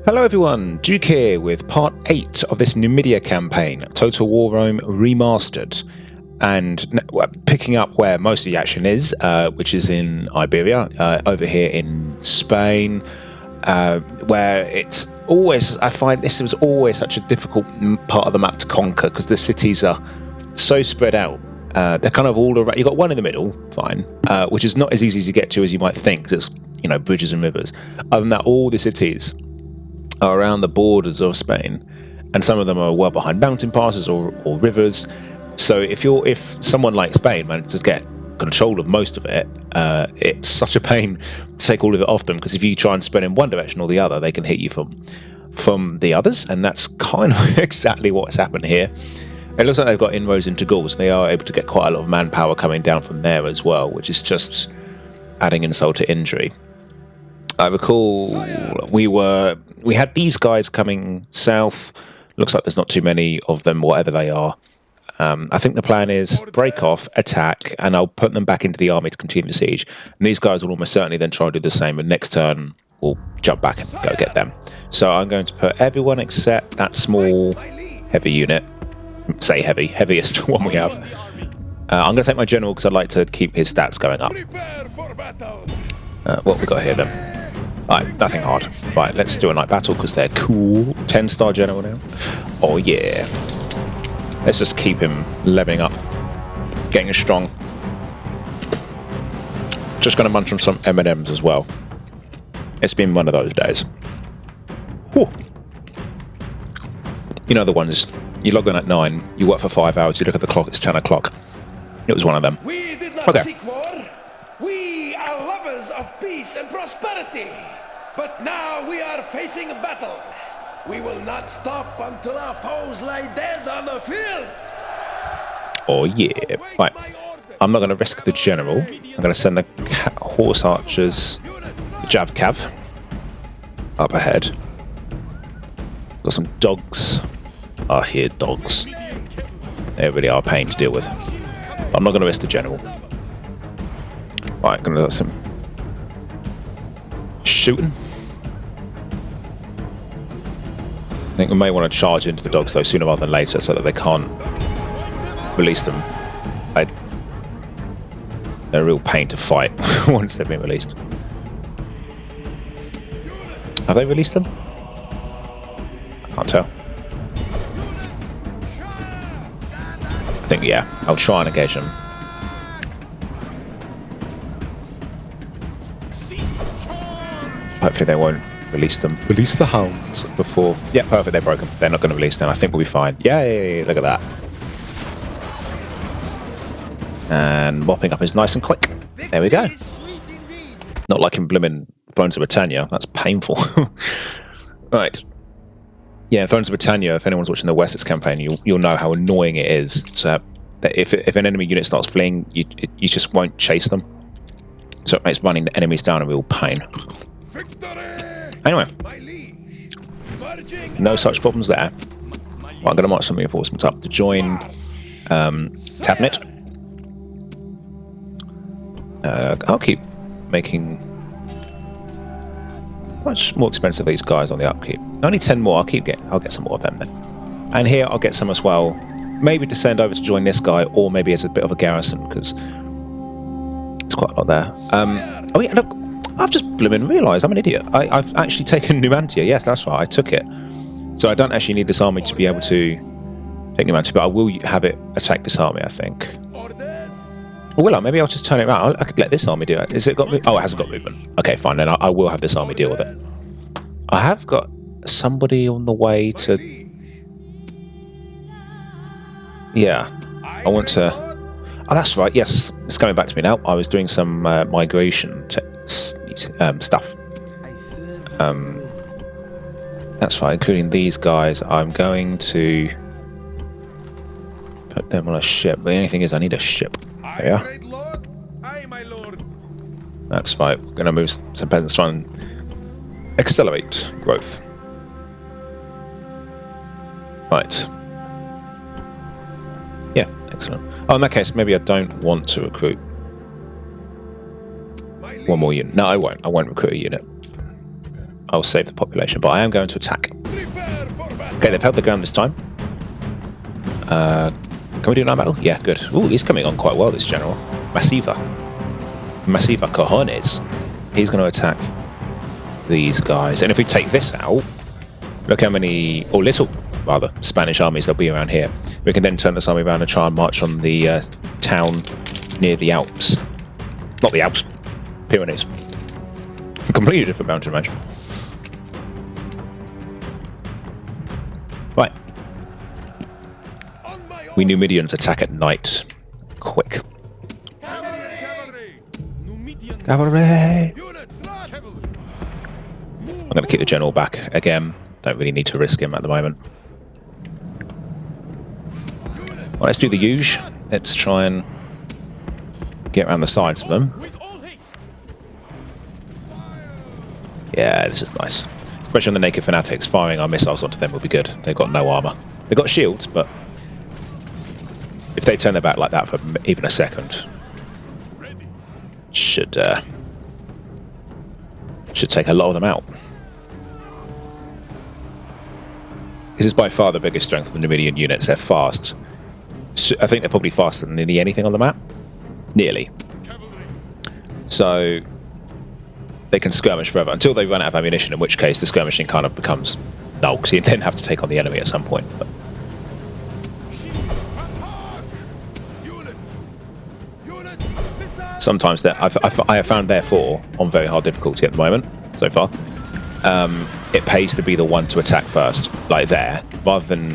Hello everyone, Duke here with part 8 of this Numidia campaign, Total War Rome Remastered, and picking up where most of the action is, which is in Iberia, over here in Spain, where it's always, I find this was always such a difficult part of the map to conquer because the cities are so spread out. They're kind of all around. You've got one in the middle, fine, which is not as easy to get to as you might think because it's, you know, bridges and rivers. Other than that, all the cities are around the borders of Spain, and some of them are well behind mountain passes or rivers. So if someone like Spain manages to get control of most of it, it's such a pain to take all of it off them, because if you try and spread in one direction or the other, they can hit you from the others, and that's kind of exactly what's happened here. It looks like they've got inroads into Gaul, so they are able to get quite a lot of manpower coming down from there as well, which is just adding insult to injury. I recall we had these guys coming south. Looks like there's not too many of them, whatever they are. I think the plan is break off, attack, and I'll put them back into the army to continue the siege. And these guys will almost certainly then try to do the same, and next turn we'll jump back and go get them. So I'm going to put everyone except that small heavy unit. Say heavy, heaviest one we have. I'm going to take my general because I'd like to keep his stats going up. What we got here then? Alright, nothing hard. Right, let's do a night battle because they're cool. 10-star general now. Oh yeah. Let's just keep him leveling up. Getting strong. Just going to munch on some M&Ms as well. It's been one of those days. Whew. You know the ones, you log on at 9, you work for 5 hours, you look at the clock, it's 10 o'clock. It was one of them. We did not seek war. We are lovers of peace and prosperity. But now we are facing a battle. We will not stop until our foes lie dead on the field. Oh yeah. Right. I'm not going to risk the general. I'm going to send the horse archers, the Jav Cav, up ahead. Got some dogs. I hear dogs. They really are a pain to deal with. I'm not going to risk the general. Right, I'm going to do some shooting. I think we may want to charge into the dogs though sooner rather than later, so that they can't release them. They're a real pain to fight once they've been released. Have they released them? I can't tell. I think, yeah, I'll try and engage them. Hopefully they won't release them. Release the hounds before... Yeah, perfect, they're broken. They're not going to release them. I think we'll be fine. Yay, look at that. And mopping up is nice and quick. There we go. Not like in blimmin' Thrones of Britannia. That's painful. Right. Yeah, Thrones of Britannia, if anyone's watching the Wessex campaign, you'll know how annoying it is to, that if an enemy unit starts fleeing, you just won't chase them. So it makes running the enemies down a real pain. Anyway, no such problems there. Well, I'm going to march some reinforcements up to join Tabnit. I'll keep making much more expensive these guys on the upkeep. Only 10 more. I'll get some more of them then. And here I'll get some as well. Maybe to send over to join this guy, or maybe as a bit of a garrison, because it's quite a lot there. Oh yeah, look. I've just blooming realised I'm an idiot. I've actually taken Numidia. Yes, that's right. I took it. So I don't actually need this army to be able to take Numidia, but I will have it attack this army, I think. Or will I? Maybe I'll just turn it around. I could let this army do it. Is it got... Oh, it hasn't got movement. Okay, fine. Then I will have this army deal with it. I have got somebody on the way to... Yeah. I want to... Oh, that's right. Yes. It's coming back to me now. I was doing some migration stuff. That's right, including these guys. I'm going to put them on a ship. But the only thing is, I need a ship. There you are. That's right. We're going to move some peasants, try and accelerate growth. Right. Yeah, excellent. Oh, in that case, maybe I don't want to recruit one more unit. No, I won't. I won't recruit a unit. I'll save the population, but I am going to attack. Okay, they've held the ground this time. Can we do night battle? Yeah, good. Ooh, he's coming on quite well, this general. Massiva cojones. He's going to attack these guys. And if we take this out, look how many, or little, rather, Spanish armies there'll be around here. We can then turn this army around and try and march on the town near the Alps. Not the Alps, Pyrenees. Completely different mountain range. Right. We Numidians attack at night. Quick. Cavalry! I'm going to keep the general back again. Don't really need to risk him at the moment. Well, let's do the usual. Let's try and get around the sides of them. Yeah, this is nice. Especially on the naked fanatics, firing our missiles onto them will be good. They've got no armor. They've got shields, but if they turn their back like that for even a second, should take a lot of them out. This is by far the biggest strength of the Numidian units. They're fast. So I think they're probably faster than nearly anything on the map. Nearly. So they can skirmish forever until they run out of ammunition, in which case the skirmishing kind of becomes null, because you then have to take on the enemy at some point. But sometimes I have found, therefore, on very hard difficulty at the moment, so far, it pays to be the one to attack first, like there, rather than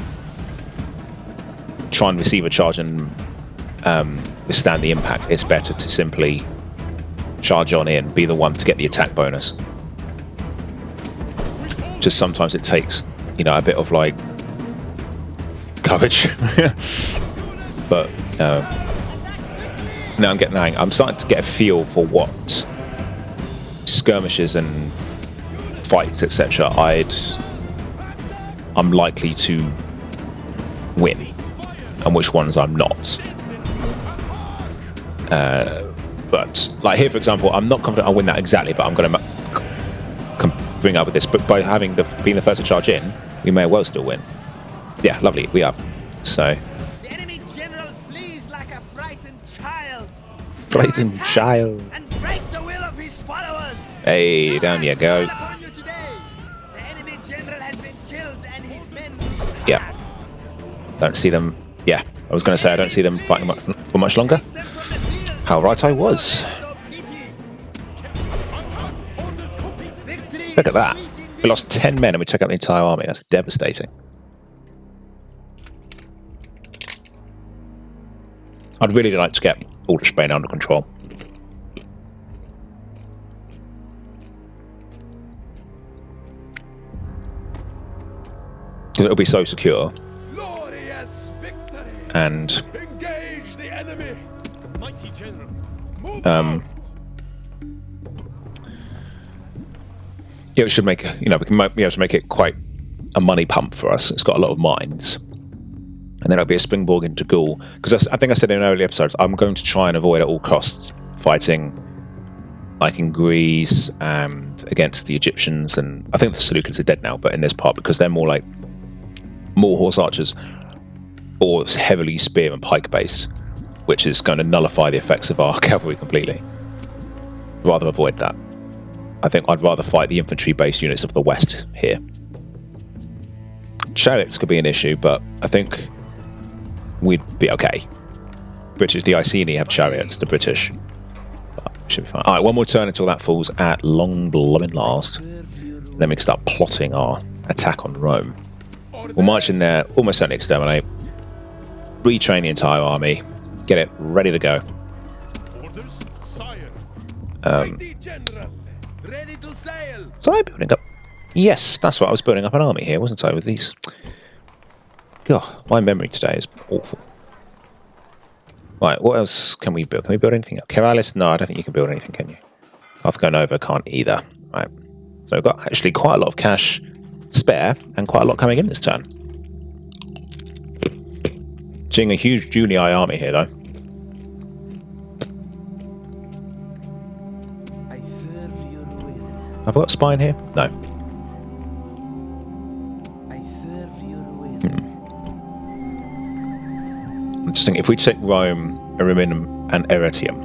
try and receive a charge and withstand the impact. It's better to simply charge on in, be the one to get the attack bonus. Just sometimes it takes, you know, a bit of like courage. But now I'm starting to get a feel for what skirmishes and fights, etc. I'm likely to win, and which ones I'm not. But like here, for example, I'm not confident I'll win that exactly, but I'm going to bring up with this. But by being the first to charge in, we may well still win. Yeah, lovely, we have. So. The enemy general flees like a frightened child. Frightened child. And break the will of his followers. Hey, down you go. The enemy general has been killed and his men. Yeah. Don't see them. Yeah, I was going to say I don't see them fighting for much longer. How right I was. Look at that. We lost 10 men and we took out the entire army. That's devastating. I'd really like to get all of Spain under control. Because it'll be so secure. And engage the enemy. Mighty general. Yeah, it should make, you know, we can be able to make it quite a money pump for us. It's got a lot of mines. And then it'll be a springboard into Gaul. Because I think I said in earlier episodes, I'm going to try and avoid at all costs fighting like in Greece and against the Egyptians. And I think the Seleucids are dead now, but in this part, because they're more horse archers or heavily spear and pike based, which is going to nullify the effects of our cavalry completely. Rather avoid that. I think I'd rather fight the infantry-based units of the West here. Chariots could be an issue, but I think we'd be okay. The Iceni have chariots, the British. But should be fine. Alright, one more turn until that falls at long blooming last. Then we can start plotting our attack on Rome. We'll march in there, almost certainly exterminate, retrain the entire army, get it ready to go. Was I building up? Yes, that's right. I was building up an army here, wasn't I, with these? God, my memory today is awful. Right, what else can we build? Can we build anything else? Keralis? No, I don't think you can build anything, can you? Nova can't either. Right. So we've got actually quite a lot of cash spare and quite a lot coming in this turn. Seeing a huge Julii army here, though. Have I got a spine here? No. I'm just thinking, if we take Rome, Ariminum, and Arretium,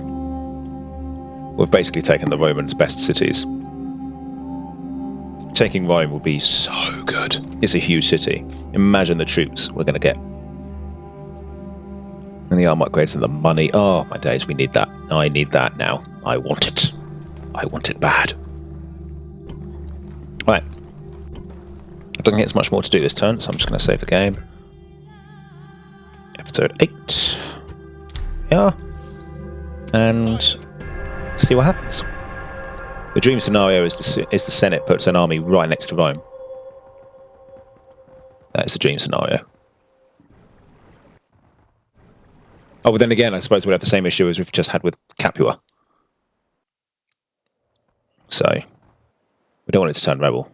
we've basically taken the Romans' best cities. Taking Rome will be so good. It's a huge city. Imagine the troops we're going to get. And the arm upgrades and the money. Oh, my days, we need that. I need that now. I want it. I want it bad. Right. I don't think it's much more to do this turn, so I'm just going to save the game. Episode 8. Yeah. And see what happens. The dream scenario is the Senate puts an army right next to Rome. That is the dream scenario. Oh, but then again, I suppose we'll have the same issue as we've just had with Capua. So, we don't want it to turn rebel.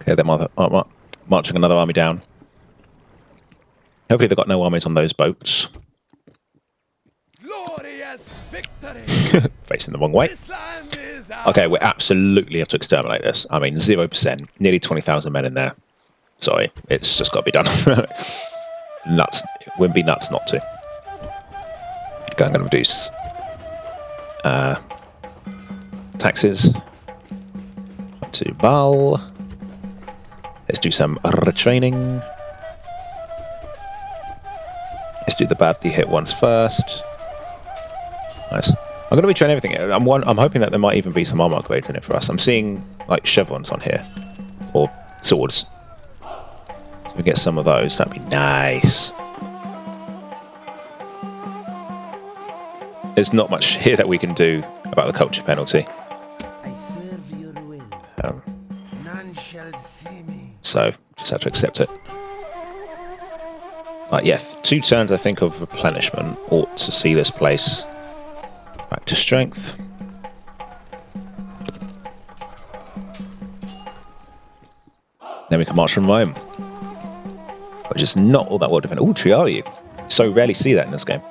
Okay, they're marching another army down. Hopefully they've got no armies on those boats. Glorious victory! Facing the wrong way. This land is Okay, we absolutely have to exterminate this. I mean, 0%. Nearly 20,000 men in there. Sorry, it's just got to be done. Nuts. It wouldn't be nuts not to. Okay, I'm going to reduce taxes. To Bal. Let's do some retraining. Let's do the badly hit ones first. Nice. I'm going to retrain everything. I'm hoping that there might even be some armor upgrades in it for us. I'm seeing like chevrons on here, or swords. If we get some of those, that'd be nice. There's not much here that we can do about the culture penalty. So, just have to accept it. Right, yeah, 2 turns, I think, of replenishment ought to see this place back to strength. Then we can march from Rome, which is not all that well defended. Oh, Triarii. So rarely see that in this game.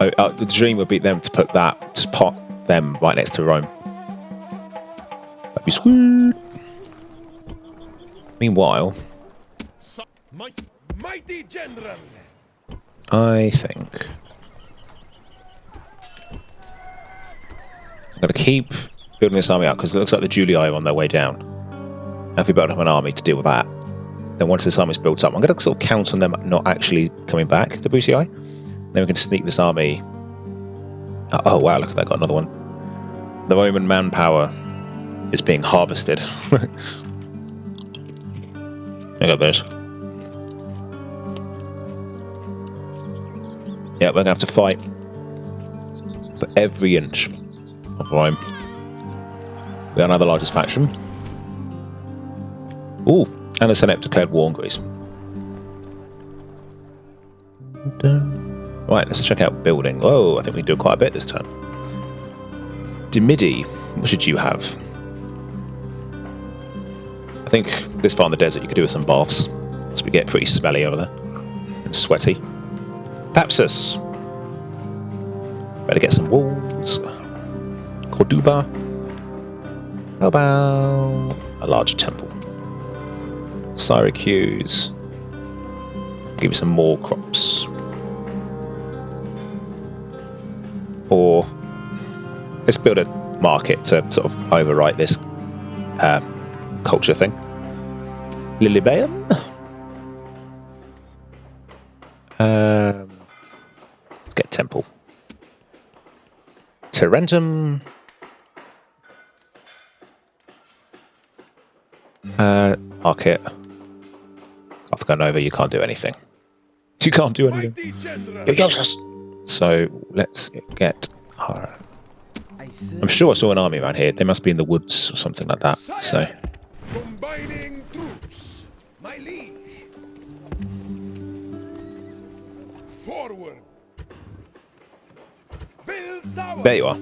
The dream would be them to put that, just pot them right next to Rome. That'd be sweet. Meanwhile, mighty general. I think I'm going to keep building this army out because it looks like the Julii are on their way down. And if we build up an army to deal with that, then once this army's built up, I'm going to sort of count on them not actually coming back, the Busii. Then we can sneak this army. Oh wow, look at that, got another one. The Roman manpower is being harvested. I got those. Yeah, we're going to have to fight for every inch of Rome. We are now the largest faction. Ooh, and a Senate declared war on Greece. Right, let's check out building. Oh, I think we can do quite a bit this turn. Numidia, what should you have? I think this far in the desert you could do with some baths. So we get pretty smelly over there. And sweaty. Thapsus. Better get some walls. Corduba. How about a large temple? Syracuse. Give you some more crops. Or let's build a market to sort of overwrite this culture thing. Lilibeum. Let's get temple. Tarentum. Market. I've gone over. You can't do anything. You can't do anything. You're useless. So let's get our... I'm sure I saw an army around here. They must be in the woods or something like that. So Combining troops, my liege. Forward. Build tower. there you are.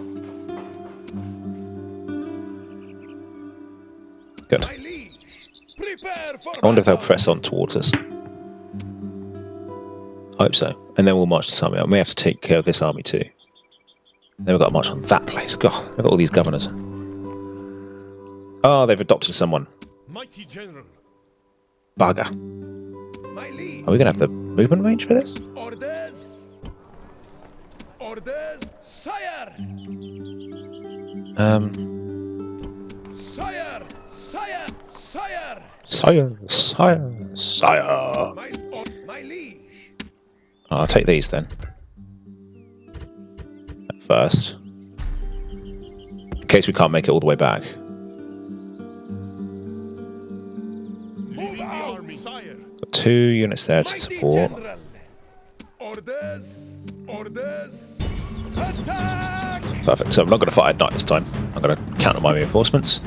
Good. My liege. Prepare for I wonder if they'll battle. press on towards us. I hope so. And then we'll march this army. I may have to take care of this army too. Then we've got to march on that place. God, look at all these governors. Oh, they've adopted someone. Mighty general. Bugger. My liege. Are we going to have the movement range for this? Orders. Orders. Sire. Sire. Sire. Sire. Sire, sire, sire. My liege. I'll take these then. At first. In case we can't make it all the way back. Move out, sire. Got 2 units there to Mighty support. general. Orders. Orders. Attack. Perfect. So I'm not going to fight at night this time. I'm going to counter my reinforcements.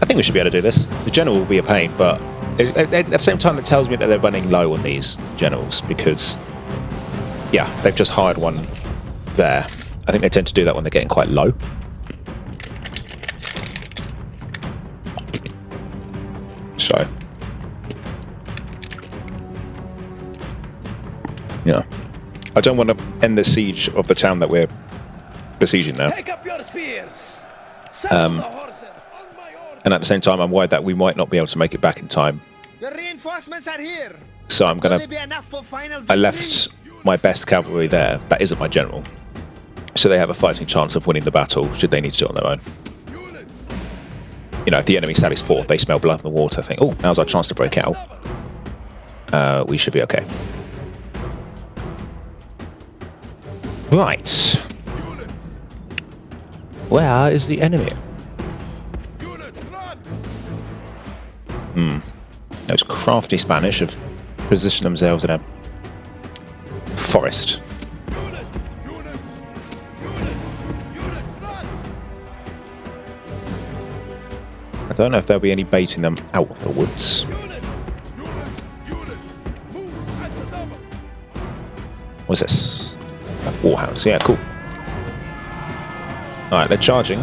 I think we should be able to do this. The general will be a pain, but at the same time it tells me that they're running low on these generals because, yeah, they've just hired one there. I think they tend to do that when they're getting quite low. So, yeah. I don't want to end the siege of the town that we're besieging now. Take up your spears. Saddle the horses. On my order. And at the same time, I'm worried that we might not be able to make it back in time. The reinforcements are here. So I'm Will going they to... be enough for final I victory? left my best cavalry there. That isn't my general. So they have a fighting chance of winning the battle, should they need to do it on their own. You know, if the enemy sallies forth, they smell blood in the water, think, oh, now's our chance to break out. We should be okay. Right. Where is the enemy? Those crafty Spanish have positioned themselves in a forest. I don't know if there'll be any baiting them out of the woods. What's this? A warhouse. Yeah, cool. Alright, they're charging.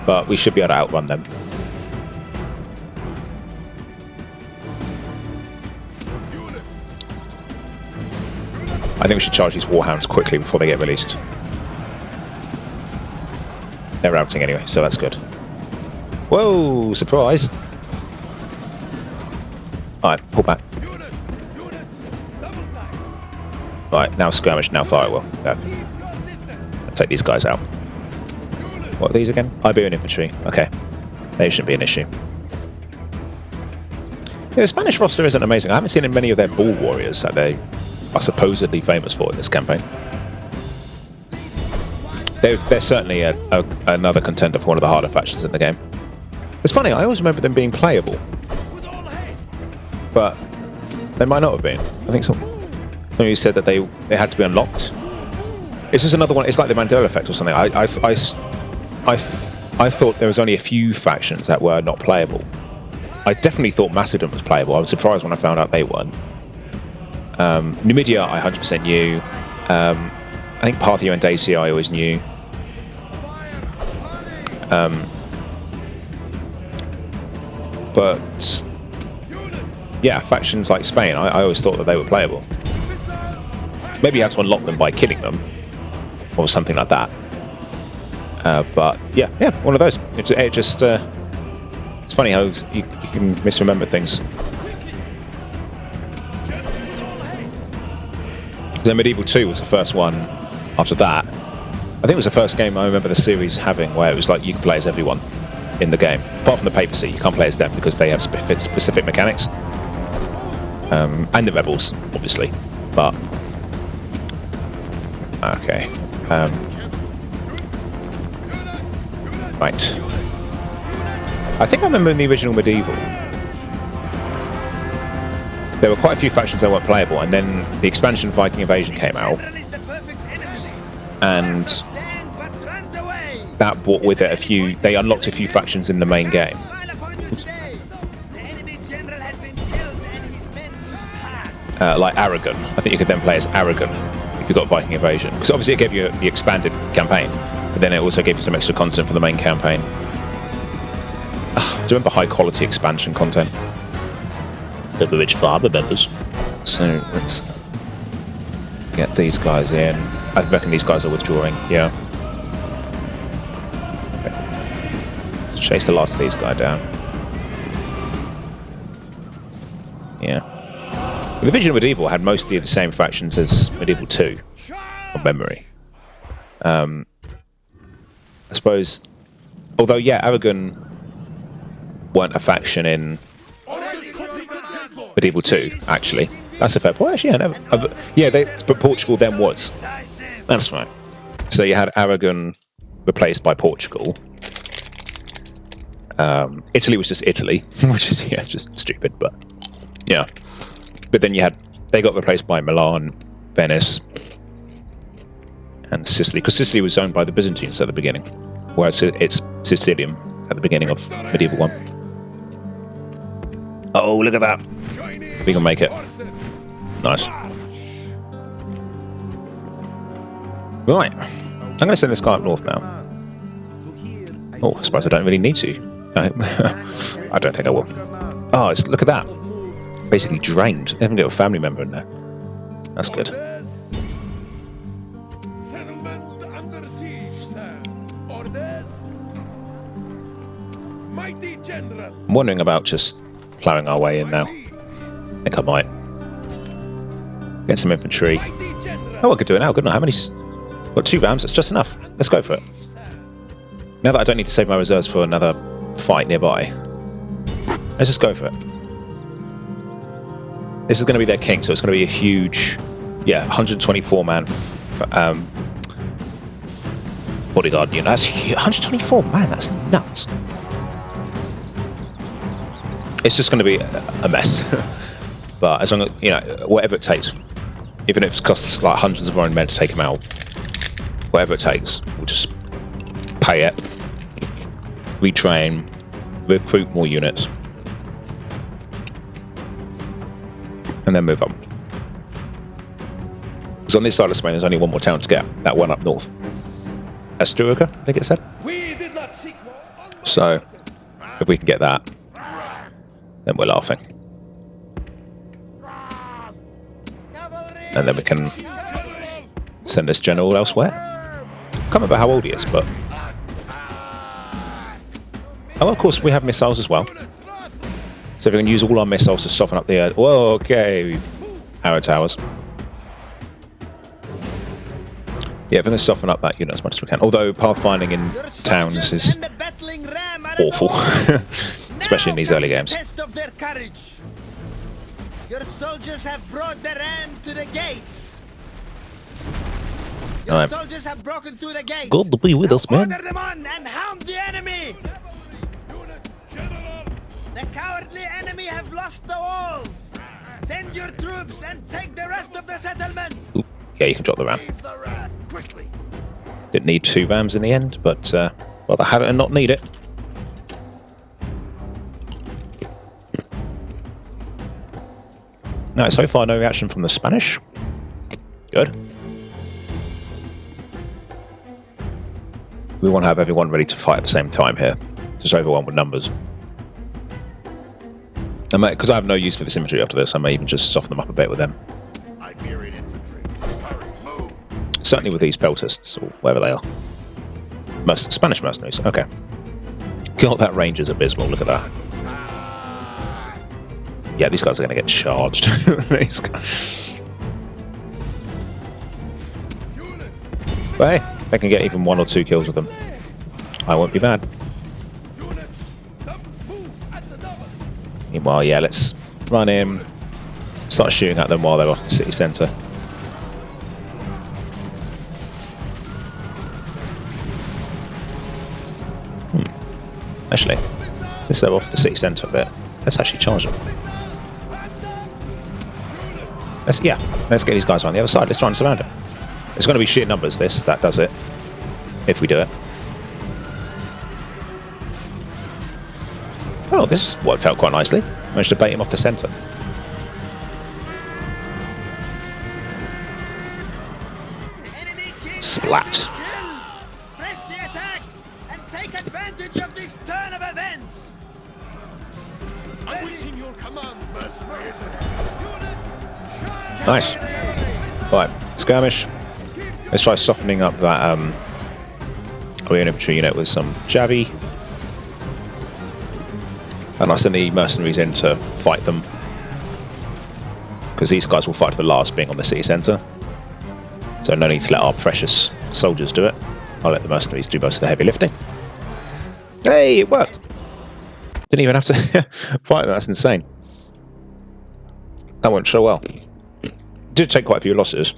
But we should be able to outrun them. I think we should charge these warhounds quickly before they get released. They're routing anyway, so that's good. Whoa, surprise! Alright, pull back. Right, now skirmish, now fire well. Take these guys out. What are these again? Iberian infantry. Okay. They shouldn't be an issue. Yeah, the Spanish roster isn't amazing. I haven't seen many of their bull warriors that they are supposedly famous for in this campaign. They're certainly another contender for one of the harder factions in the game. It's funny, I always remember them being playable. But they might not have been. I think somebody said that they had to be unlocked. It's just another one. It's like the Mandela effect or something. I thought there was only a few factions that were not playable. I definitely thought Macedon was playable. I was surprised when I found out they weren't. Numidia I 100% knew. I think Parthia and Dacia I always knew. But yeah, factions like Spain, I always thought that they were playable. Maybe you had to unlock them by killing them, or something like that. But yeah, one of those. It's funny how you can misremember things. So Medieval 2 was the first one. After that, I think it was the first game I remember the series having where it was like you could play as everyone in the game. Apart from the papacy, you can't play as them because they have specific mechanics. And the rebels, obviously. But okay. Right. I think I remember in the original Medieval there were quite a few factions that weren't playable, and then the expansion Viking Invasion came out, and that brought with it they unlocked a few factions in the main game. Like Aragon. I think you could then play as Aragon if you got Viking Invasion, because obviously it gave you the expanded campaign, but then it also gave you some extra content for the main campaign. Do you remember high quality expansion content that the rich farm remembers? So let's get these guys in. I reckon these guys are withdrawing. Yeah. Okay. Let's chase the last of these guys down. Yeah. The Vision of Medieval had mostly the same factions as Medieval 2, from memory. I suppose, although yeah, Aragon weren't a faction in Medieval 2, actually. That's a fair point. Actually, but Portugal then was. That's right. So you had Aragon replaced by Portugal. Italy was just Italy, which is just stupid, but yeah. But then they got replaced by Milan, Venice, and Sicily, because Sicily was owned by the Byzantines at the beginning, whereas it's Sicilium at the beginning of Medieval 1. Oh, look at that! We can make it. Nice. Right. I'm going to send this guy up north now. Oh, I suppose I don't really need to. I don't think I will. Oh, look at that. Basically drained. They haven't got a family member in there. That's good. Settlement under siege, sir. Orders. Mighty General. I'm wondering about just ploughing our way in now. I think I might. Get some infantry. Oh, I could do it now, couldn't I? How many? Got 2 rams, that's just enough. Let's go for it. Now that I don't need to save my reserves for another fight nearby, let's just go for it. This is going to be their king, so it's going to be a huge, 124-man bodyguard unit. That's 124, man, that's nuts. It's just going to be a mess. But as long as, whatever it takes, even if it costs like hundreds of our own men to take him out, whatever it takes, we'll just pay it, retrain, recruit more units, and then move on. Because on this side of Spain, there's only one more town to get, that one up north. Asturica, I think it said. We did not seek war. So, if we can get that, then we're laughing. And then we can send this general elsewhere. Can't remember how old he is, but... Oh, of course, we have missiles as well. So if we can use all our missiles to soften up the earth. Whoa, okay. Arrow towers. Yeah, we're going to soften up that unit as much as we can. Although pathfinding in towns is awful. Especially in these early games. Your soldiers have brought the ram to the gates. Your soldiers have broken through the gates. Good to be with us, man. Order them on and hound the enemy. The cowardly enemy have lost the walls. Send your troops and take the rest of the settlement. Ooh, yeah, you can drop the ram. Didn't need 2 rams in the end, but rather have it and not need it. No, so far no reaction from the Spanish. Good. We want to have everyone ready to fight at the same time here. Just overwhelmed with numbers. Because I have no use for this infantry after this, I may even just soften them up a bit with them. Iberian infantry. Hurry, move. Certainly with these peltists, or wherever they are. Spanish mercenaries, okay. God, that range is abysmal, look at that. Yeah, these guys are going to get charged. But hey, I can get even 1 or 2 kills with them. I won't be bad. Meanwhile, yeah, let's run in, start shooting at them while they're off the city centre. Actually, since they're off the city centre a bit, let's actually charge them. Let's get these guys on the other side. Let's try and surround it. It's going to be sheer numbers, that does it. If we do it. Oh, this worked out quite nicely. Managed to bait him off the centre. Splat. Press the attack and take advantage of this turn of events. Awaiting your command, mercenaries. Nice. Right, skirmish. Let's try softening up that our infantry unit with some Javi. And I'll send the mercenaries in to fight them. Because these guys will fight to the last, being on the city centre. So no need to let our precious soldiers do it. I'll let the mercenaries do most of the heavy lifting. Hey, it worked! Didn't even have to fight them, that's insane. That went so well. Did take quite a few losses.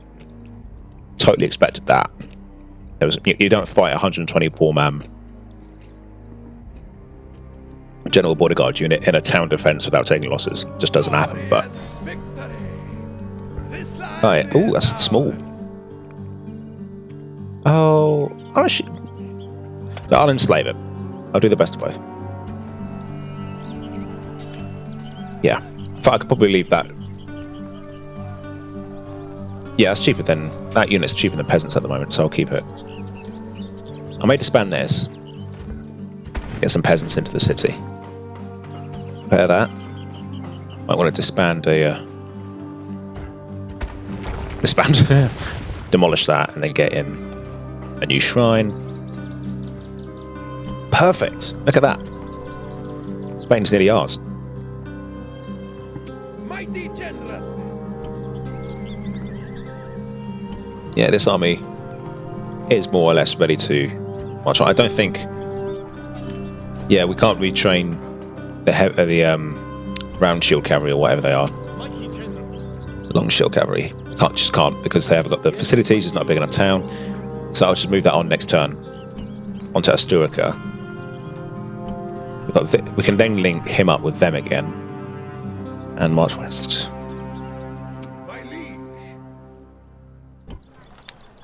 Totally expected that. There was, you don't fight a 124-man general border guard unit in a town defence without taking losses. It just doesn't happen, but... Right, ooh, that's small. Oh, I'll actually... No, I'll enslave it. I'll do the best of both. Yeah, in fact, I could probably leave that. Yeah, it's cheaper than... That unit's cheaper than peasants at the moment, so I'll keep it. I may disband this. Get some peasants into the city. Prepare that. Might want to disband a... disband. Demolish that, and then get in a new shrine. Perfect! Look at that. Spain's nearly ours. Mighty general. Yeah, this army is more or less ready to march on. I don't think... Yeah, we can't retrain the round shield cavalry or whatever they are. Long shield cavalry. Just can't, because they haven't got the facilities, it's not a big enough town. So I'll just move that on next turn. Onto Asturica. We can then link him up with them again. And march west.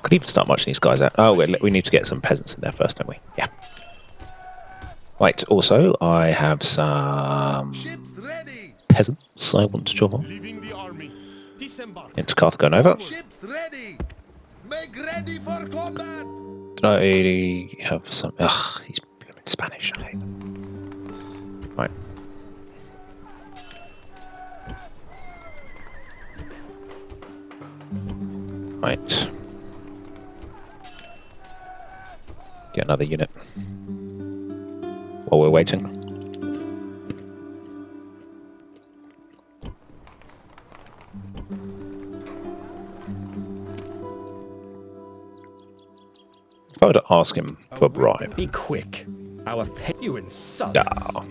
Could even start marching these guys out. Oh, we need to get some peasants in there first, don't we? Yeah. Right, also, I have some peasants I want to drop on. Into Carthago Nova. Did I have some... Ugh, he's in Spanish, I hate them. Right. Right. Get another unit. While we're waiting. If I were to ask him for a bribe. Be quick. Our pay you in sons. Ah.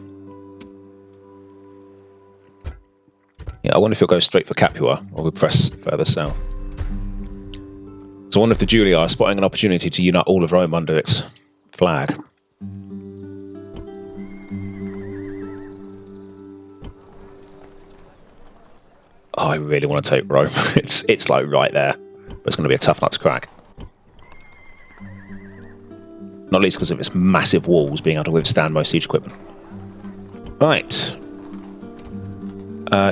Yeah, I wonder if he'll go straight for Capua or we'll press further south. So I wonder if the Julii are spotting an opportunity to unite all of Rome under its flag. Oh, I really want to take Rome. It's like right there. But it's going to be a tough nut to crack. Not least because of its massive walls being able to withstand most siege equipment. Right.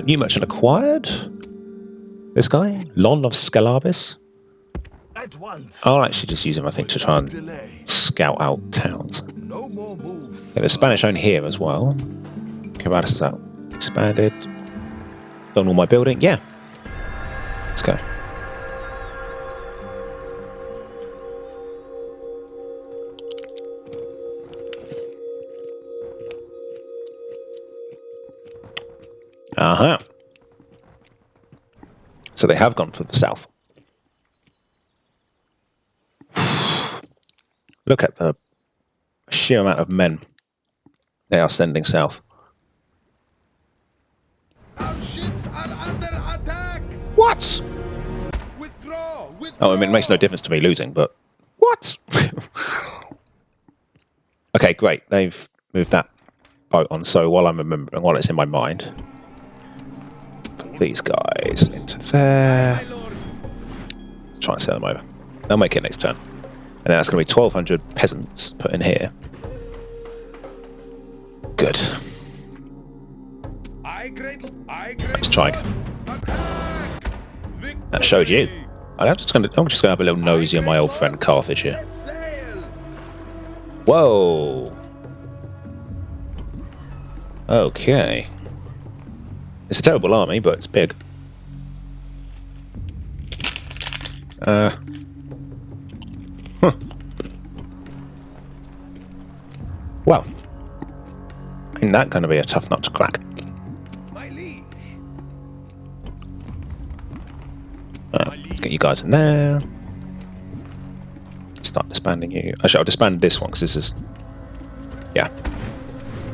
New merchant acquired. This guy, Lon of Scalabis. I'll actually just use him, I think, to try and scout out towns. Yeah, there's Spanish owned here as well. Cavadis is out. Expanded. Done all my building. Yeah. Let's go. Uh-huh. So they have gone for the south. Look at the sheer amount of men they are sending south. Our ships are under attack. What? Withdraw. Oh, I mean, it makes no difference to me losing, but... What? Okay, great. They've moved that boat on. So while I'm remembering, while it's in my mind... Put these guys into there. Let's try and sell them over. They'll make it next turn. And then that's going to be 1,200 peasants put in here. Good. Let's try again. That showed you. I'm just going to have a little nosy on my old friend Carthage here. Whoa. Okay. It's a terrible army, but it's big. Huh. Well, ain't that going to be a tough nut to crack? My liege. Get you guys in there. Start disbanding you. Actually, I'll disband this one because this is, yeah,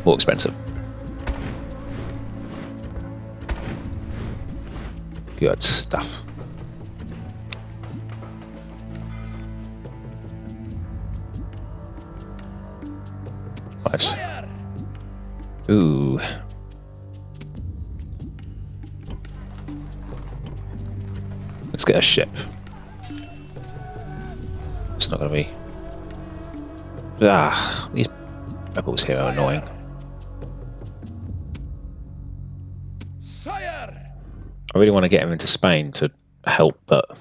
more expensive. Good stuff. Right. Ooh. Let's get a ship. It's not going to be... Ah, these rebels here are annoying. I really want to get him into Spain to help, but...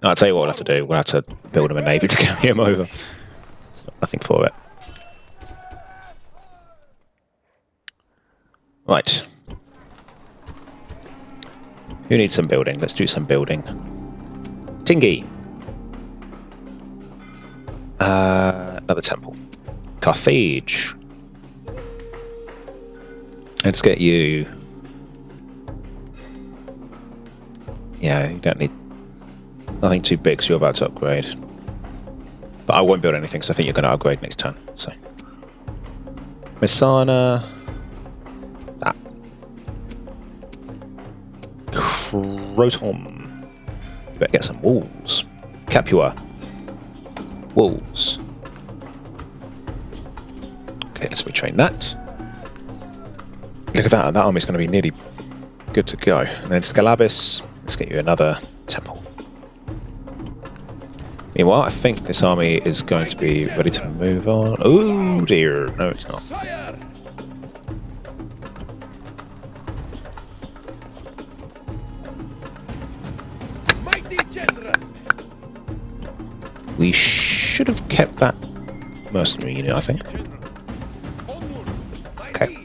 I'll tell you what we'll have to do. We'll have to build him a navy to carry him over. There's nothing for it. Right. Who needs some building? Let's do some building. Tingy! Another temple. Carthage. Let's get you... Yeah, you don't need... Nothing too big, so you're about to upgrade. But I won't build anything, because I think you're going to upgrade next turn, so... Messana... That. Croton. You better get some walls. Capua. Walls. Okay, let's retrain that. Look at that, that army's going to be nearly good to go. And then Scalabis, let's get you another temple. Meanwhile, I think this army is going to be ready to move on. Oh dear, no it's not. We should have kept that mercenary unit, I think. Okay.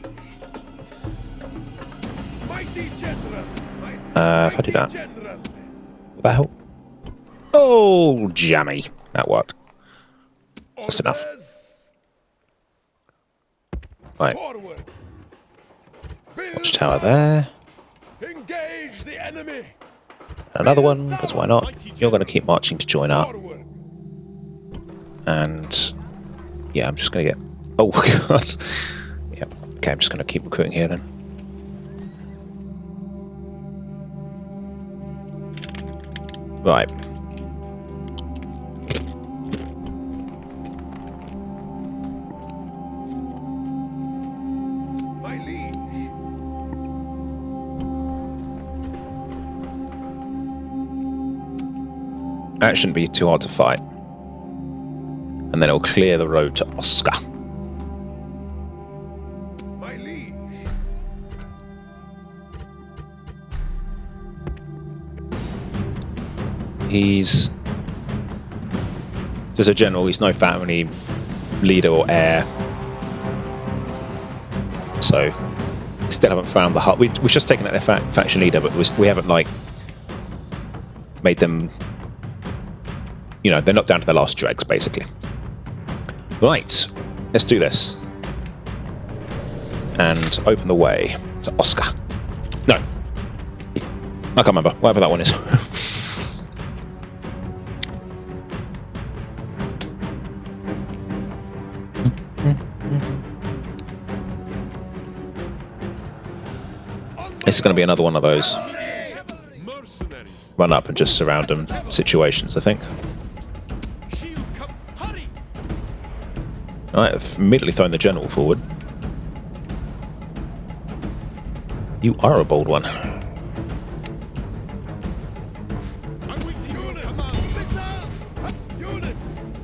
If I do that, will that help? Oh, jammy. That worked. Just enough. Right. Watchtower there. Engage the enemy. Another one, because why not? You're going to keep marching to join up. And yeah, I'm just going to get... Oh, God. Yeah, okay, I'm just going to keep recruiting here then. Right. My liege. That shouldn't be too hard to fight. And then it'll clear the road to Oscar. My liege. He's just a general, he's no family leader or heir. So, still haven't found the heart. We've just taken out their faction leader, but we haven't, like, made them, you know, they're not down to their last dregs, basically. Right, let's do this. And open the way to Oscar. No. I can't remember, whatever that one is. This is going to be another one of those run up and just surround them situations, I think. Alright, I've immediately thrown the general forward. You are a bold one.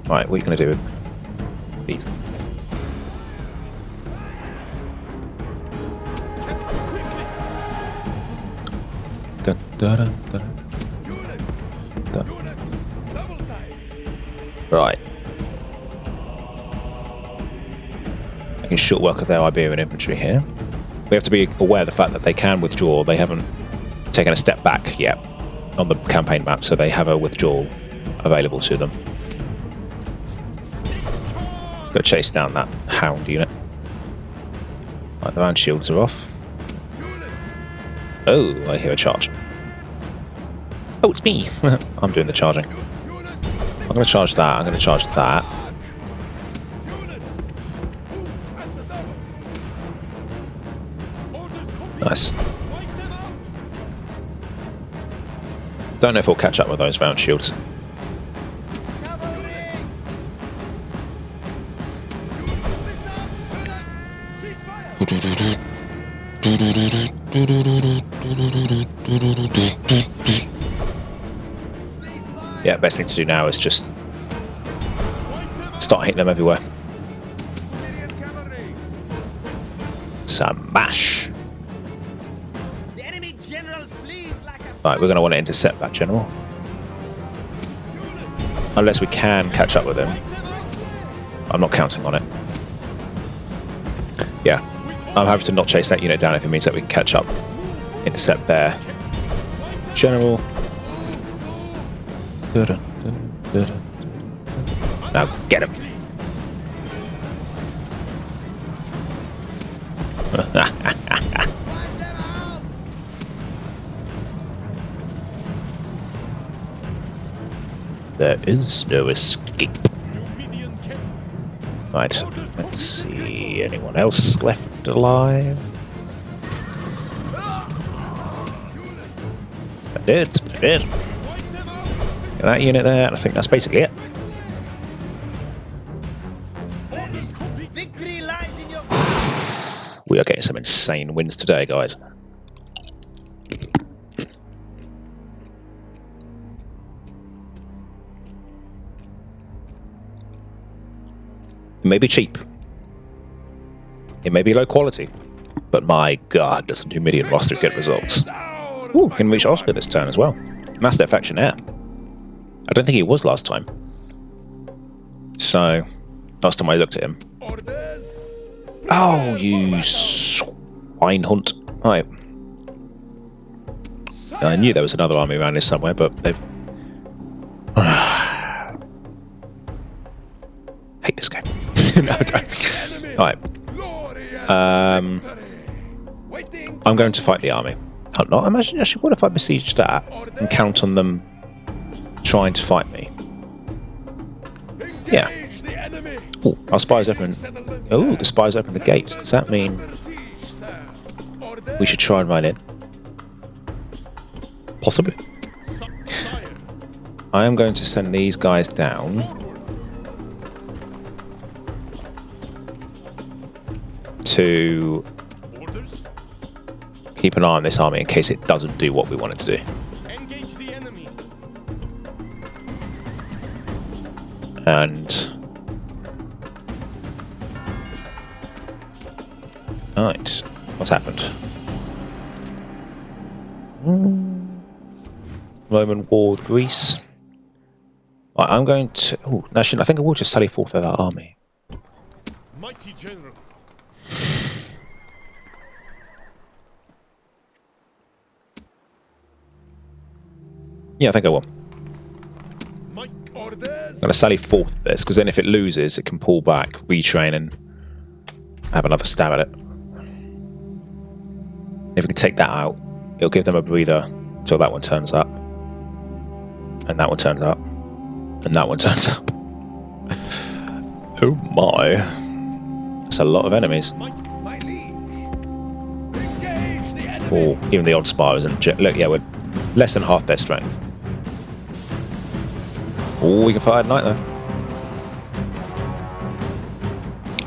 Right, what are you going to do with these? Dun, dun, dun, dun. Dun. Right. Making short work of their Iberian infantry here. We have to be aware of the fact that they can withdraw. They haven't taken a step back yet. on the campaign map, so they have a withdrawal available to them. Let's go chase down that hound unit. Right, the round shields are off. Oh, I hear a charge. Oh, it's me! I'm doing the charging. I'm going to charge that, I'm going to charge that. Nice. Don't know if we'll catch up with those round shields. Yeah, best thing to do now is just start hitting them everywhere. Smash! Right, we're going to want to intercept that general. Unless we can catch up with him. I'm not counting on it. Yeah, I'm happy to not chase that unit down if it means that we can catch up. Intercept their general. Now get him! There is no escape. Right, let's see. Anyone else left alive? That did. Get that unit there, and I think that's basically it. We are getting some insane wins today, guys. It may be cheap. It may be low quality. But my god, does the Numidian roster get results. Ooh, we can reach Oscar this turn as well. Master Faction Air. I don't think he was last time. So, last time I looked at him. Oh, you swine hunt. Right. I knew there was another army around here somewhere, but they've... hate this game. No, I don't. Alright. I'm going to fight the army. I'm not. Imagine actually, what if I besiege that and count on them trying to fight me? Yeah. Oh, our spies open. Oh, the spies open the gates. Does that mean we should try and run in? Possibly. I am going to send these guys down to keep an eye on this army in case it doesn't do what we want it to do. And right, what's happened? Roman war with Greece. Right, I'm going to. Oh, actually, I think I will just sally forth of that army. Mighty general. Yeah, I think I will. I'm going to sally forth this, because then if it loses, it can pull back, retrain, and have another stab at it. If we can take that out, it'll give them a breather until that one turns up. And that one turns up. And that one turns up. Oh my. That's a lot of enemies. Oh, even the odd spire isn't... Look, yeah, we're less than half their strength. Oh, we can fight at night though.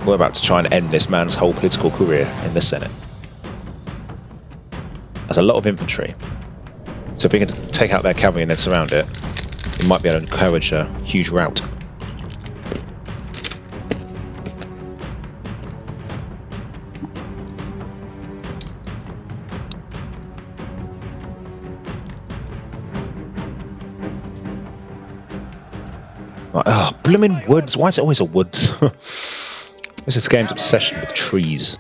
We're about to try and end this man's whole political career in the Senate. That's a lot of infantry. So if we can take out their cavalry and then surround it, we might be able to encourage a huge rout. Oh, blooming woods. Why is it always a woods? This is this game's obsession with trees.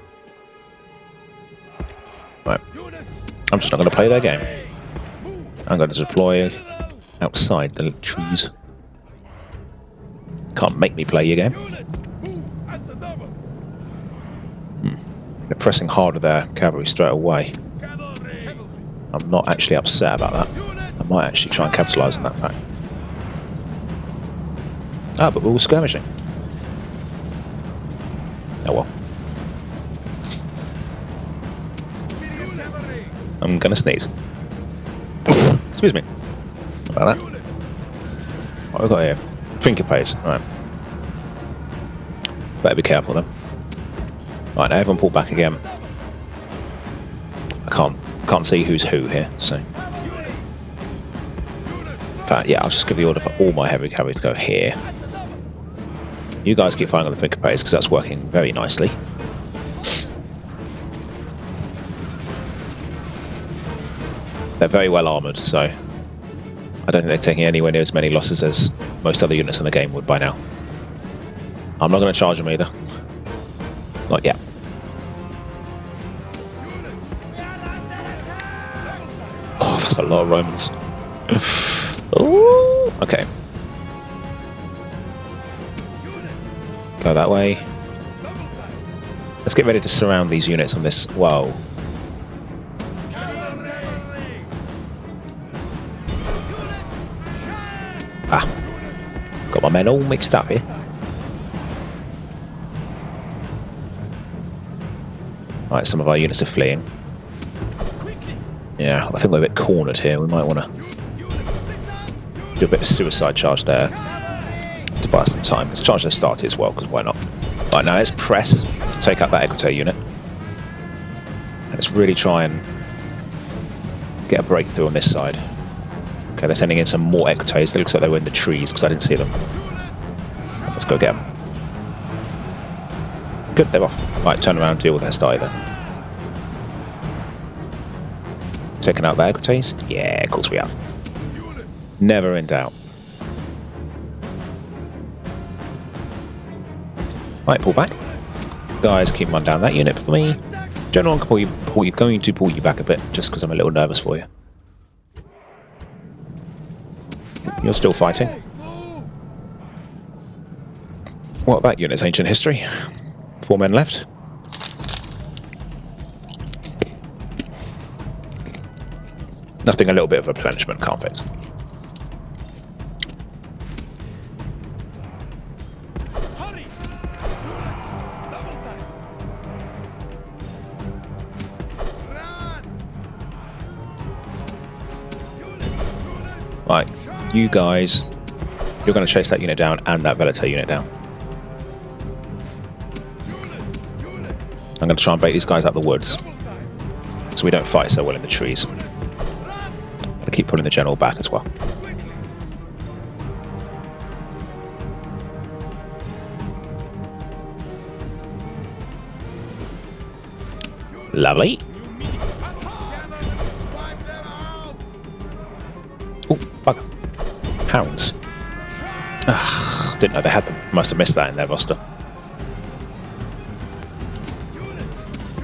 Right. I'm just not going to play their game. I'm going to deploy outside the trees. Can't make me play your game. They're pressing hard with their cavalry straight away. I'm not actually upset about that. I might actually try and capitalise on that fact. Ah, but we're all skirmishing. Oh well. I'm gonna sneeze. Excuse me. About that. What have we got here? Finger paste. Right. Better be careful then. Right, now everyone pull back again. I can't see who's who here, so. In fact, yeah, I'll just give the order for all my heavy cavalry to go here. You guys keep firing on the finger paste because that's working very nicely. They're very well armoured, so I don't think they're taking anywhere near as many losses as most other units in the game would by now. I'm not going to charge them either. Not yet. Oh, that's a lot of Romans. Ooh, okay. Go that way. Let's get ready to surround these units on this. Whoa. Ah. Got my men all mixed up here. Right, some of our units are fleeing. Yeah, I think we're a bit cornered here. We might want to do a bit of suicide charge there to buy us some time. Let's charge their starter as well, because why not? Right, now let's press, take out that Equite unit. Let's really try and get a breakthrough on this side. Okay, they're sending in some more Equites. It looks like they were in the trees, because I didn't see them. Let's go get them. Good, they're off. Right, turn around and deal with their style then. Taking out the Equites? Yeah, of course we have. Never in doubt. Right, pull back. Guys, keep on down that unit for me. General, I'm going to pull you back a bit, just because I'm a little nervous for you. You're still fighting. What about units? Ancient history. 4 men left. Nothing a little bit of replenishment can't fix. Right, you guys, you're going to chase that unit down and that Velite unit down. I'm going to try and bait these guys out the woods, so we don't fight so well in the trees. I'm going to keep pulling the general back as well. Lovely. Oh, bugger. Hounds. Ugh, didn't know they had them. Must have missed that in their roster.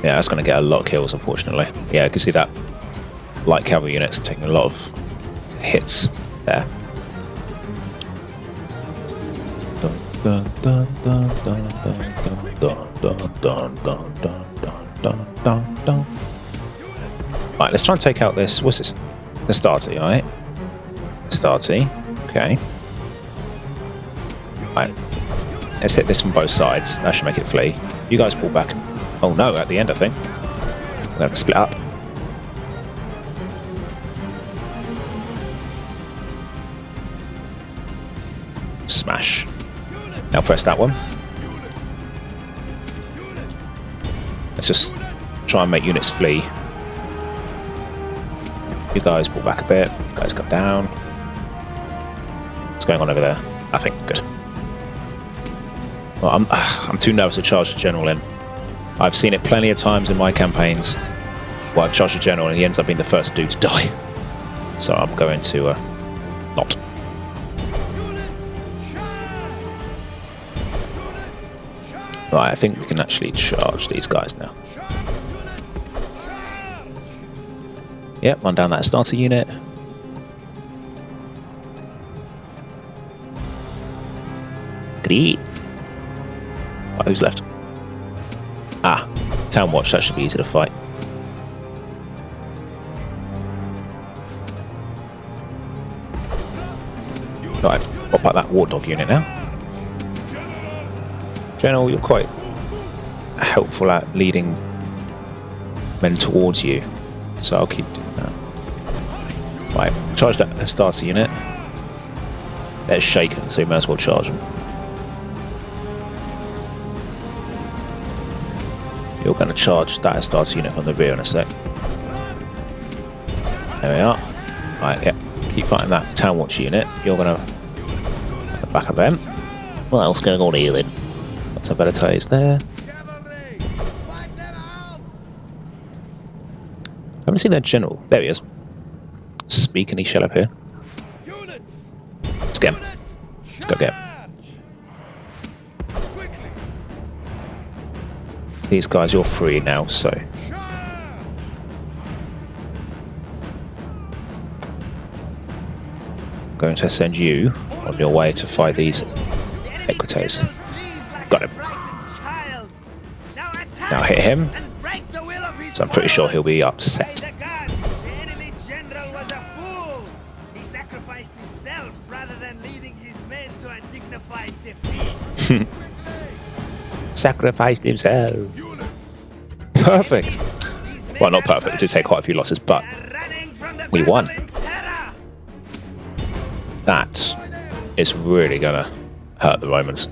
Yeah, that's going to get a lot of kills, unfortunately. Yeah, you can see that light cavalry units taking a lot of hits there. Right, let's try and take out this. What's this? The starter, right? Starty. Okay. Right. Let's hit this from both sides. That should make it flee. You guys pull back. Oh no, at the end I think. We're going to have to split up. Smash. Now press that one. Let's just try and make units flee. You guys pull back a bit. You guys come down. What's going on over there? Nothing. Good. Well, I'm too nervous to charge the general in. I've seen it plenty of times in my campaigns where I've charged the general and he ends up being the first dude to die. So I'm going to not. Right, I think we can actually charge these guys now. Yep, run down that starter unit. Great. Right, who's left? Ah, Town Watch. That should be easy to fight. Right, what about that War Dog unit now? General, you're quite helpful at leading men towards you, so I'll keep doing that. Right, charge that starter unit. They're shaken, so you may as well charge them. You're going to charge that starter unit from the rear in a sec. There we are. Right, yeah, keep fighting that Town Watch unit. You're going to back up them. What else going on here then? Got some better ties there. I haven't seen their general. There he is. Speak and he shall appear. Let's get him. Let's go get him. These guys, you're free now, so. I'm going to send you on your way to fight these equites. Got him. Now hit him. So I'm pretty sure he'll be upset. Sacrificed himself. Perfect. Well, not perfect. We did take quite a few losses, but we won. That is really gonna hurt the Romans.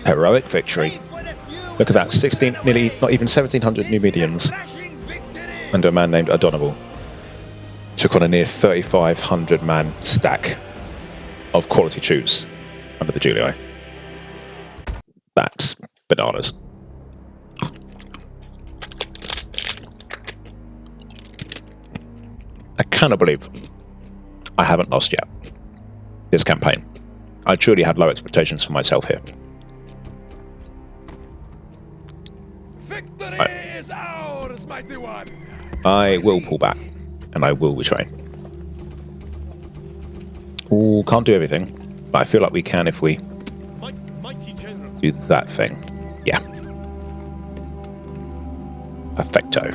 Heroic victory. Look at that, 16, nearly not even 1,700 Numidians under a man named Adonibal. Took on a near 3,500 man stack of quality troops under the Julii. That's bananas. I cannot believe I haven't lost yet this campaign. I truly had low expectations for myself here. Victory is ours, mighty one. I will pull back and I will retrain. Ooh, can't do everything, but I feel like we can if we do that thing. Yeah. Perfecto.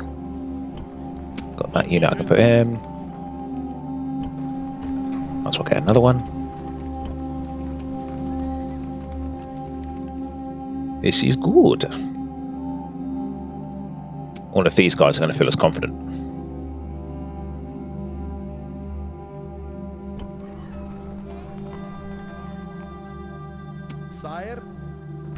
Got that unit I can put in. Might as well get another one. This is good. One of these guys are going to feel as confident. Sire,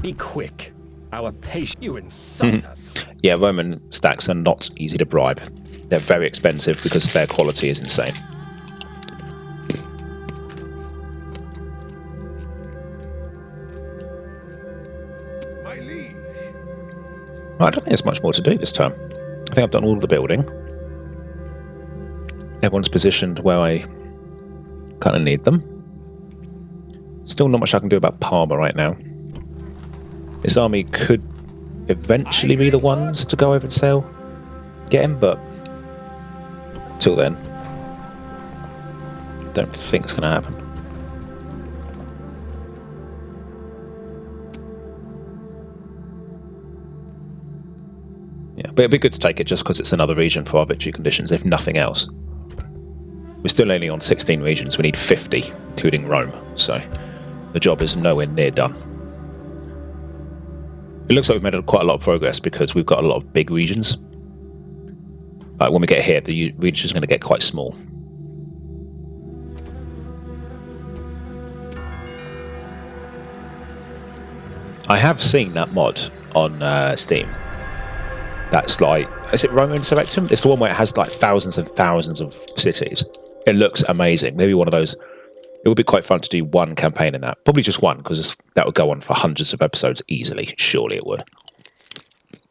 be quick. Our patient, you insult us. Yeah, Roman stacks are not easy to bribe. They're very expensive because their quality is insane. My liege. I don't think there's much more to do this time. I think I've done all of the building. Everyone's positioned where I kind of need them. Still not much I can do about Parma right now. This army could eventually be the ones to go over and sail, get him, but till then, don't think it's going to happen. Yeah, but it'd be good to take it just because it's another region for our victory conditions, if nothing else. We're still only on 16 regions. We need 50, including Rome, so the job is nowhere near done. It looks like we've made quite a lot of progress because we've got a lot of big regions. Like when we get here, the region is going to get quite small. I have seen that mod on Steam. That's like, is it Roman Tarentum? It's the one where it has like thousands and thousands of cities. It looks amazing. Maybe one of those. It would be quite fun to do one campaign in that. Probably just one, because that would go on for hundreds of episodes easily. Surely it would.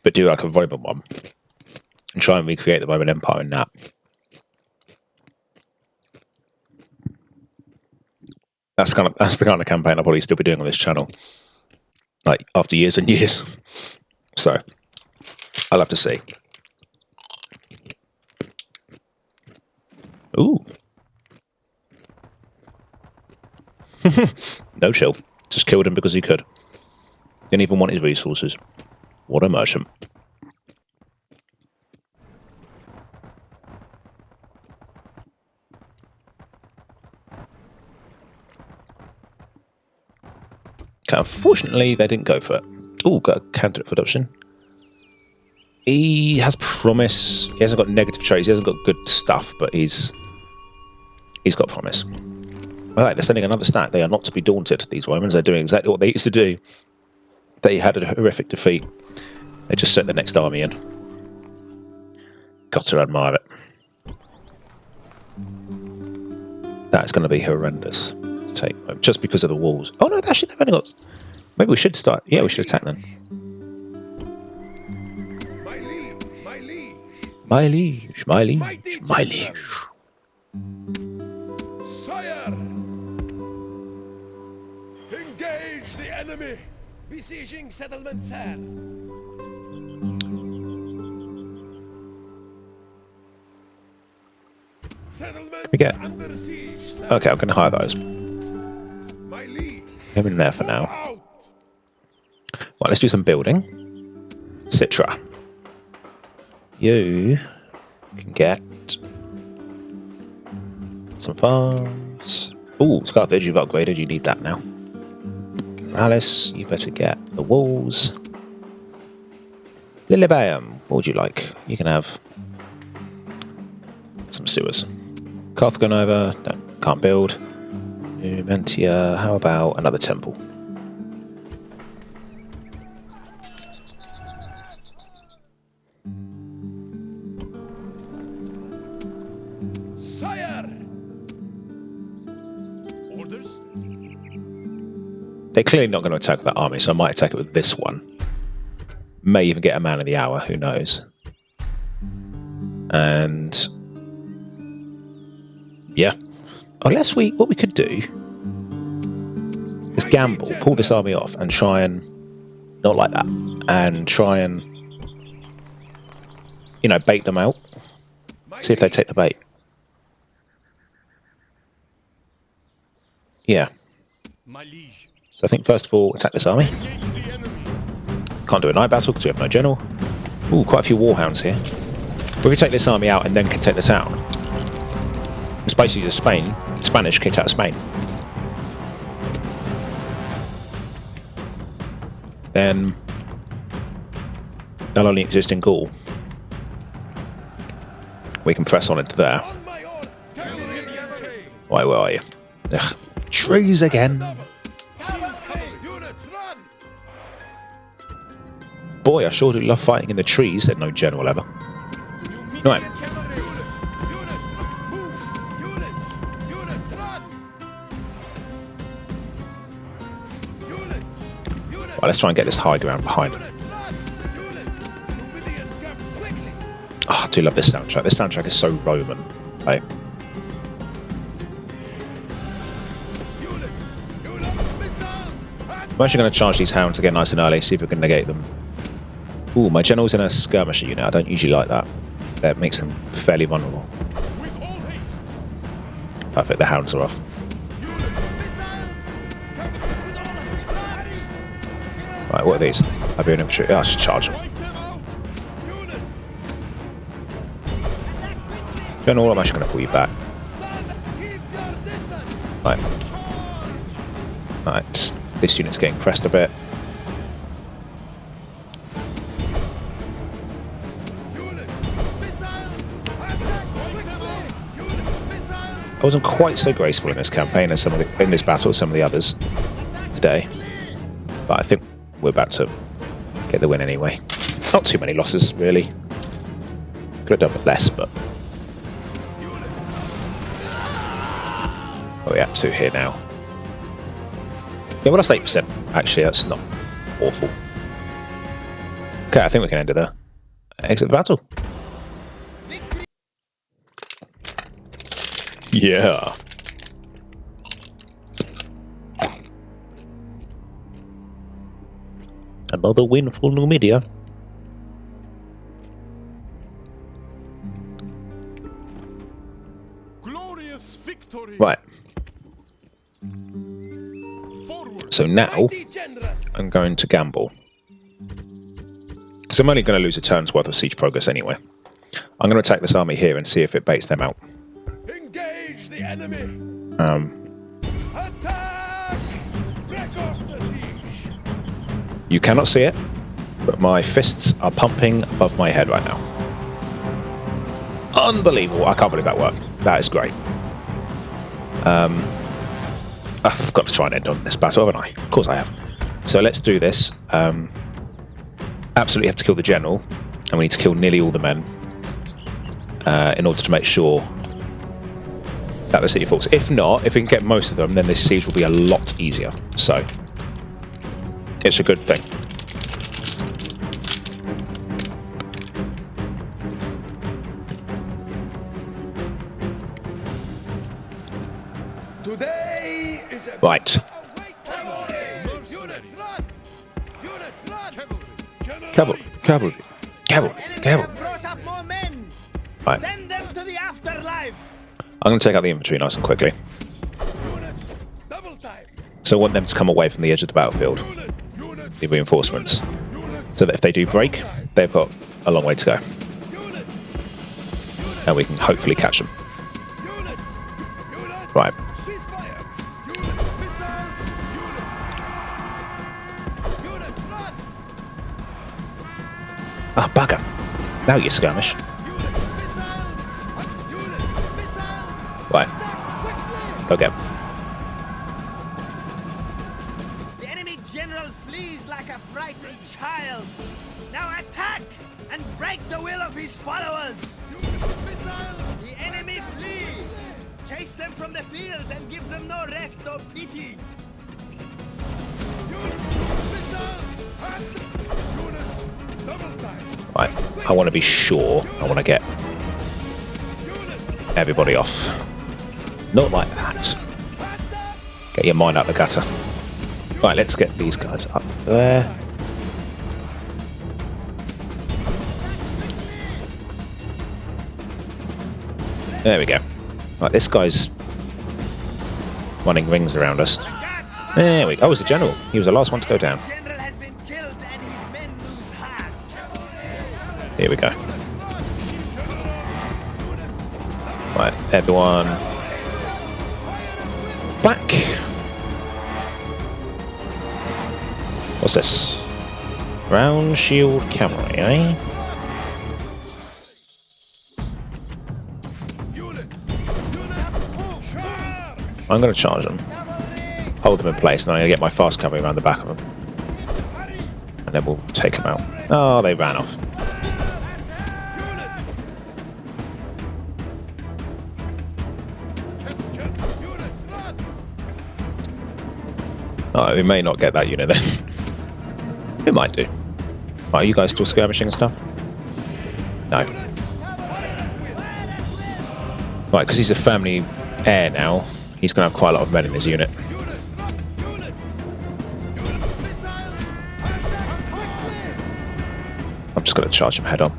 But do like a Roman one. And try and recreate the Roman Empire in that. That's the kind of campaign I'll probably still be doing on this channel. Like, after years and years. So, I'll have to see. Ooh. No chill. Just killed him because he could. Didn't even want his resources. What a merchant. Okay, unfortunately, they didn't go for it. Oh, got a candidate for adoption. He has promise. He hasn't got negative traits. He hasn't got good stuff, but he's got promise. Alright, they're sending another stack. They are not to be daunted, these Romans. They're doing exactly what they used to do. They had a horrific defeat. They just sent the next army in. Got to admire it. That's going to be horrendous to take, just because of the walls. Oh no, actually they've only got... Maybe we should start... Yeah, we should attack them. My liege, my liege. My liege, my liege, my liege. Sire! Engage the enemy! Besieging settlement, sir. Settlement We get... under siege, sir. Okay, I'm going to hire those. My liege. Him in there for now. Out! Right, let's do some building. Citra. You can get some farms. Ooh, Carthage, you've upgraded. You need that now. Alice, you better get the walls. Lilibaeum, what would you like? You can have some sewers. Carthage over. No, can't build. Numidia, how about another temple? Sire! Orders? They're clearly not going to attack that army, so I might attack it with this one. May even get a man of the hour, who knows. And... yeah. Unless what we could do is gamble, pull this army off and try and... not like that. And try and... you know, bait them out. See if they take the bait. Yeah. My liege. So I think first of all, attack this army. Can't do a night battle because we have no general. Ooh, quite a few warhounds here. If we take this army out and then can take the town. It's basically just Spain. Spanish kicked out of Spain. Then they'll only exist in Gaul. We can press on into there. Why, where are you? Ugh. Trees again. Boy, I sure do love fighting in the trees, said no general ever. Right. Right, let's try and get this high ground behind them. Oh, I do love this soundtrack. This soundtrack is so Roman. Like, I'm actually going to charge these hounds again nice and early, see if we can negate them. Ooh, my general's in a skirmisher unit. I don't usually like that. That makes them fairly vulnerable. Perfect, the hounds are off. Right, what are these? Iberian infantry. Oh, I'll just charge them. General, I'm actually going to pull you back. Right. Right. This unit's getting pressed a bit. I wasn't quite so graceful in this campaign as in this battle as some of the others today, but I think we're about to get the win anyway. Not too many losses, really. Could have done with less, but oh, we're at 2 here now. Yeah, well, that's 8%. Actually, that's not awful. Okay, I think we can end it there. Exit the battle. Yeah. Another win for Numidia. Glorious victory. Right. So now I'm going to gamble. Because I'm only going to lose a turn's worth of siege progress anyway. I'm going to attack this army here and see if it baits them out. Engage the enemy. Attack! Break off the siege. You cannot see it, but my fists are pumping above my head right now. Unbelievable. I can't believe that worked. That is great. I've got to try and end on this battle, haven't I? Of course I have. So let's do this. Absolutely have to kill the general, and we need to kill nearly all the men in order to make sure that the city falls. If not, if we can get most of them, then this siege will be a lot easier. So it's a good thing. Today is a Right. Cavalry, cavalry, cavalry, cavalry. Brought up more men. Right. Send them to the afterlife. I'm going to take out the infantry nice and quickly. So I want them to come away from the edge of the battlefield, the reinforcements, so that if they do break, they've got a long way to go. And we can hopefully catch them. Right. Ah, bugger. Now you skirmish. Right. Go get him. The enemy general flees like a frightened child. Now attack and break the will of his followers. The enemy flee. Chase them from the field and give them no rest or pity. Right. I want to be sure. I want to get everybody off. Not like that. Get your mind out the gutter. Right, let's get these guys up there. There we go. Right, this guy's running rings around us. There we go. Oh, it's the general. He was the last one to go down. General has been killed and his men lose heart. Here we go. Right, everyone back. What's this? Round shield cavalry, eh? I'm going to charge them. Hold them in place, and I'm going to get my fast cavalry around the back of them. And then we'll take them out. Oh, they ran off. Oh, we may not get that unit then. We might do. Are you guys still skirmishing and stuff? No. Right, because he's a family heir now, he's going to have quite a lot of men in his unit. I'm just going to charge him head on.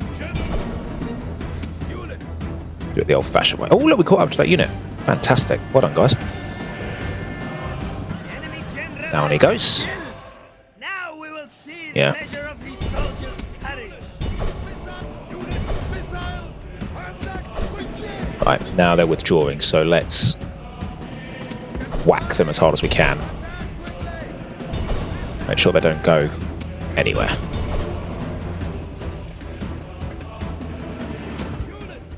Do it the old-fashioned way. Oh, look, we caught up to that unit. Fantastic. Well done, guys. Down he goes. Now we will see Yeah. the measure of his soldiers' courage. Right, now they're withdrawing, so let's whack them as hard as we can. Make sure they don't go anywhere.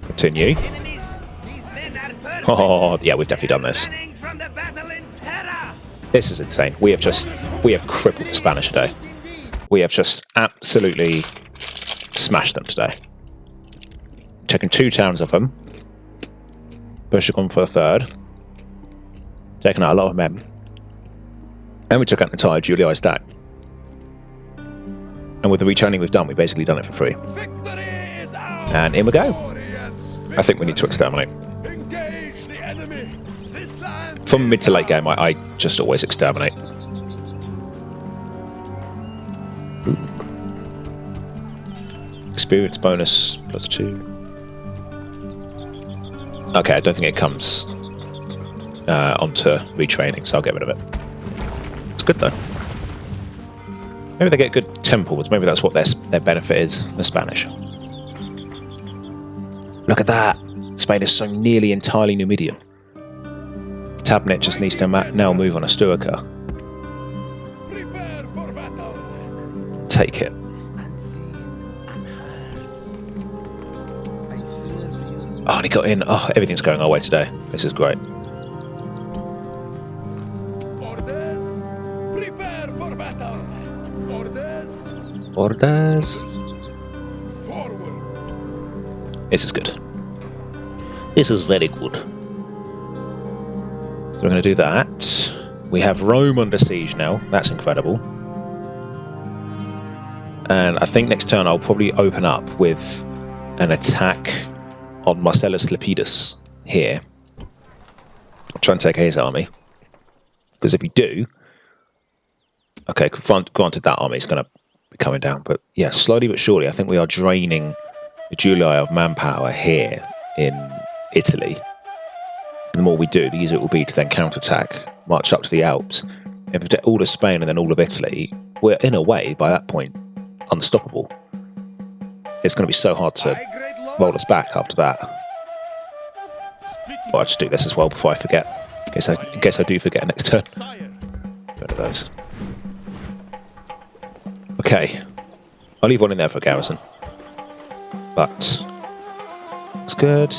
Continue. Enemies, these men are perfect. Oh, yeah, we've definitely done this. Running from the battle in terror. This is insane. We have crippled the Spanish today. We have just absolutely smashed them today. Taken 2 towns of them. Pushing on for a 3rd. Taking out a lot of men. And we took out an entire Julii stack. And with the retraining we've done, we've basically done it for free. Victory is ours. And in we go. Glorious I think we need to exterminate. Engage the enemy. This land From mid to late game, I just always exterminate. Ooh. Experience bonus +2. Okay, I don't think it comes onto retraining, so I'll get rid of it. It's good though. Maybe they get good temples. Maybe that's what their benefit is, the Spanish. Look at that! Spain is so nearly entirely Numidian. Tabnit just needs to now move on Asturica. Prepare for battle. Take it. Oh, and he got in. Oh, everything's going our way today. This is great. Orders. Prepare for battle. Orders. Orders. Forward. This is good. This is very good. So we're going to do that. We have Rome under siege now. That's incredible. And I think next turn I'll probably open up with an attack on Marcellus Lepidus here. I'll try and take his army. Because if you do... Okay, granted that army is going to be coming down. But yeah, slowly but surely, I think we are draining the Julii of manpower here in Italy. The more we do, the easier it will be to then counterattack, march up to the Alps. If we take all of Spain and then all of Italy, we're in a way, by that point, unstoppable. It's going to be so hard to roll us back after that. Well, I'll just do this as well before I forget. In case I do forget next turn. One of those. Okay. I'll leave one in there for a garrison. But it's good.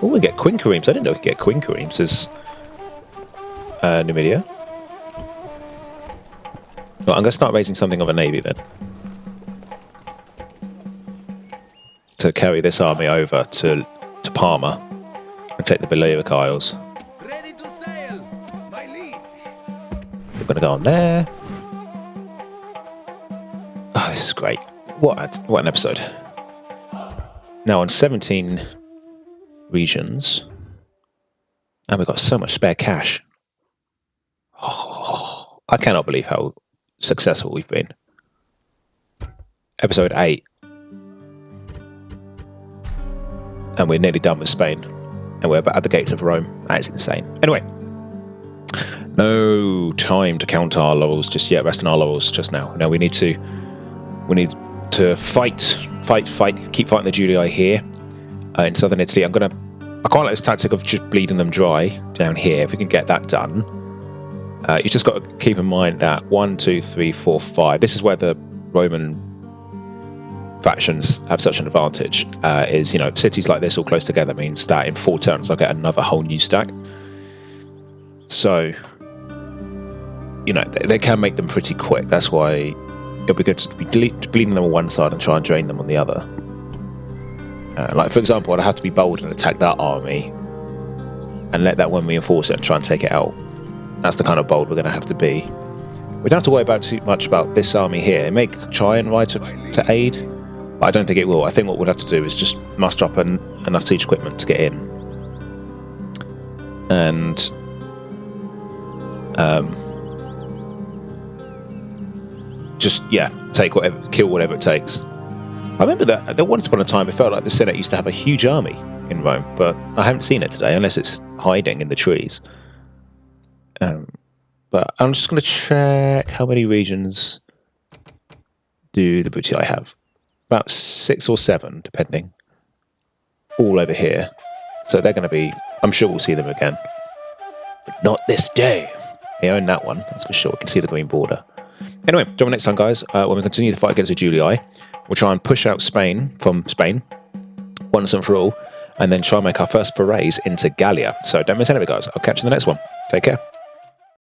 Oh, we get quinqueremes. I didn't know we could get quinqueremes as Numidia. Well, I'm going to start raising something of a navy then. To carry this army over to Parma and take the Balearic Isles. Ready to sail, my liege. We're going to go on there. Oh, this is great. What an episode. Now on 17 regions, and we've got so much spare cash. Oh, I cannot believe how successful we've been. Episode 8. And we're nearly done with Spain. And we're at the gates of Rome. That is insane. Anyway. No time to count our laurels just yet. Rest on our laurels just now. No, we need to fight. Keep fighting the Julii here in southern Italy. I can't let this tactic of just bleeding them dry down here. If we can get that done, you just got to keep in mind that 1, 2, 3, 4, 5. This is where the Roman factions have such an advantage. Is cities like this all close together means that in 4 turns I'll get another whole new stack. So they can make them pretty quick. That's why it'll be good to be bleeding them on one side and try and drain them on the other. Like, for example, I'd have to be bold and attack that army and let that one reinforce it and try and take it out. That's the kind of bold we're going to have to be. We don't have to worry about too much about this army here. It may try and ride to aid, but I don't think it will. I think what we'll have to do is just muster up enough siege equipment to get in. And kill whatever it takes. I remember that there once upon a time it felt like the Senate used to have a huge army in Rome, but I haven't seen it today unless it's hiding in the trees. But I'm just going to check how many regions do the Brutii have. About 6 or 7, depending. All over here. So they're going to be... I'm sure we'll see them again. But not this day. They own that one, that's for sure. We can see the green border. Anyway, join me next time, guys. When we continue the fight against the Julii, we'll try and push out Spain from Spain once and for all, and then try and make our first forays into Gallia. So don't miss any of it, guys. I'll catch you in the next one. Take care.